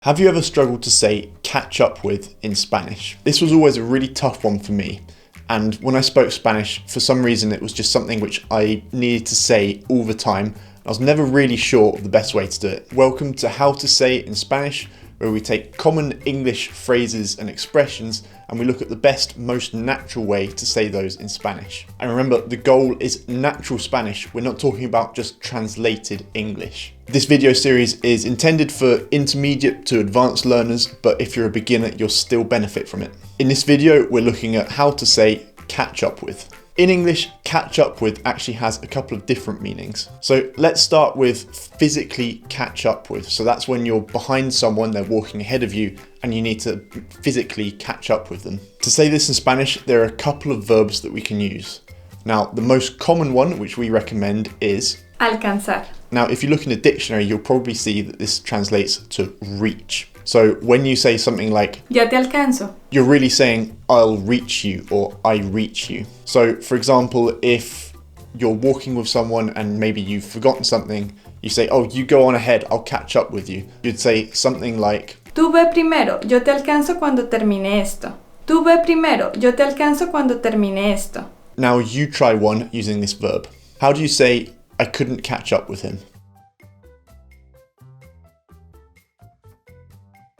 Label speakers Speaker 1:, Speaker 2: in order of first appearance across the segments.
Speaker 1: Have you ever struggled to say catch up with in Spanish? This was always a really tough one for me. And when I spoke Spanish, for some reason, it was just something which I needed to say all the time. I was never really sure of the best way to do it. Welcome to How to Say It in Spanish, where we take common English phrases and expressions and we look at the best, most natural way to say those in Spanish. And remember, the goal is natural Spanish. We're not talking about just translated English. This video series is intended for intermediate to advanced learners, but if you're a beginner, you'll still benefit from it. In this video, we're looking at how to say catch up with. In English, catch up with actually has a couple of different meanings. So let's start with physically catch up with. So that's when you're behind someone, they're walking ahead of you, and you need to physically catch up with them. To say this in Spanish, there are a couple of verbs that we can use. Now, the most common one, which we recommend, is
Speaker 2: alcanzar.
Speaker 1: Now, if you look in a dictionary, you'll probably see that this translates to reach. So when you say something like,
Speaker 2: Ya te alcanzo,
Speaker 1: you're really saying, I'll reach you or I reach you. So for example, if you're walking with someone and maybe you've forgotten something, you say, oh, you go on ahead, I'll catch up with you. You'd say something like,
Speaker 2: tú ve primero, yo te alcanzo cuando termine esto. Tú ve primero, yo te alcanzo cuando termine esto.
Speaker 1: Now you try one using this verb. How do you say, I couldn't catch up with him?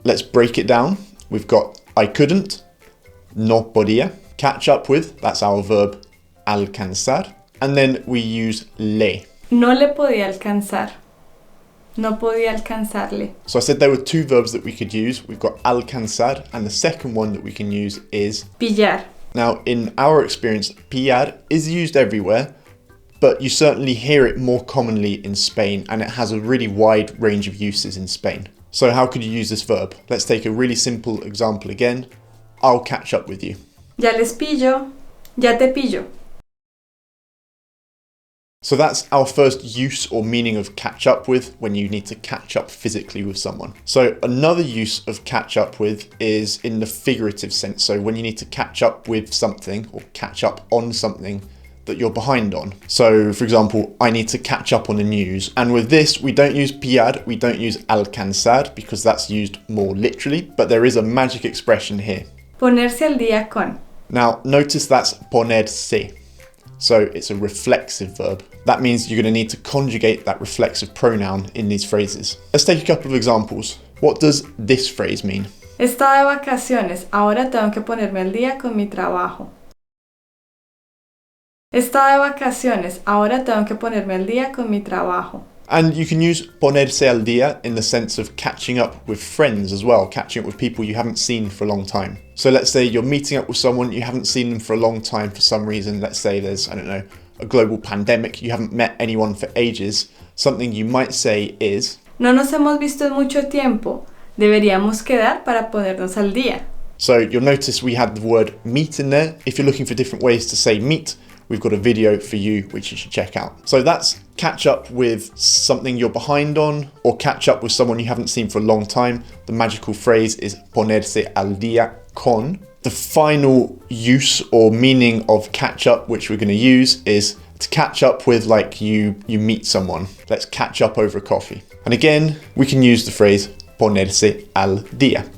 Speaker 1: Let's break it down. We've got I couldn't, no podía, catch up with, that's our verb alcanzar, and then we use le.
Speaker 2: No le podía alcanzar. No podía alcanzarle.
Speaker 1: So I said there were two verbs that we could use. We've got alcanzar, and the second one that we can use is
Speaker 2: pillar.
Speaker 1: Now, in our experience, pillar is used everywhere, but you certainly hear it more commonly in Spain, and it has a really wide range of uses in Spain. So how could you use this verb? Let's take a really simple example again. I'll catch up with you.
Speaker 2: Ya les pillo. Ya te pillo.
Speaker 1: So that's our first use or meaning of catch up with, when you need to catch up physically with someone. So another use of catch up with is in the figurative sense. So when you need to catch up with something or catch up on something that you're behind on. So for example, I need to catch up on the news. And with this, we don't use pillar, we don't use alcanzar because that's used more literally, but there is a magic expression here.
Speaker 2: Ponerse al día con.
Speaker 1: Now notice that's ponerse. So it's a reflexive verb. That means you're going to need to conjugate that reflexive pronoun in these phrases. Let's take a couple of examples. What does this phrase mean?
Speaker 2: Estaba de vacaciones, ahora tengo que ponerme al día con mi trabajo. Estaba de vacaciones, ahora tengo que ponerme al día con mi trabajo.
Speaker 1: And you can use ponerse al día in the sense of catching up with friends as well, catching up with people you haven't seen for a long time. So let's say you're meeting up with someone, you haven't seen them for a long time for some reason. Let's say there's, I don't know, a global pandemic, you haven't met anyone for ages. Something you might say is,
Speaker 2: No nos hemos visto en mucho tiempo. Deberíamos quedar para ponernos al día.
Speaker 1: So you'll notice we had the word meet in there. If you're looking for different ways to say meet, we've got a video for you which you should check out. So that's catch up with something you're behind on, or catch up with someone you haven't seen for a long time. The magical phrase is ponerse al día con. The final use or meaning of catch up, which we're going to use, is to catch up with, like you meet someone. Let's catch up over a coffee. And again, we can use the phrase ponerse al día.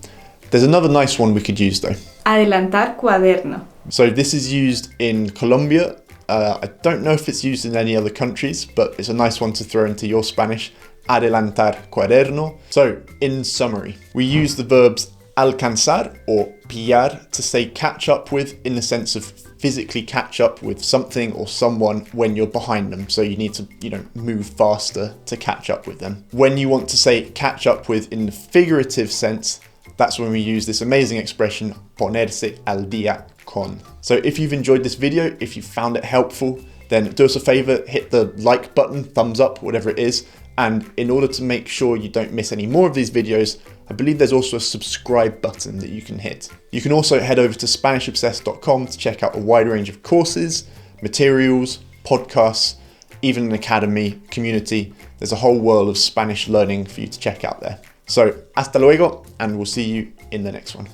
Speaker 1: There's another nice one we could use though.
Speaker 2: Adelantar cuaderno.
Speaker 1: So this is used in Colombia. I don't know if it's used in any other countries, but it's a nice one to throw into your Spanish. Adelantar cuaderno. So in summary, we use the verbs alcanzar or pillar to say catch up with, in the sense of physically catch up with something or someone when you're behind them. So you need to, move faster to catch up with them. When you want to say catch up with in the figurative sense, that's when we use this amazing expression, ponerse al día con. So if you've enjoyed this video, if you found it helpful, then do us a favor, hit the like button, thumbs up, whatever it is. And in order to make sure you don't miss any more of these videos, I believe there's also a subscribe button that you can hit. You can also head over to SpanishObsessed.com to check out a wide range of courses, materials, podcasts, even an academy, community. There's a whole world of Spanish learning for you to check out there. So hasta luego, and we'll see you in the next one.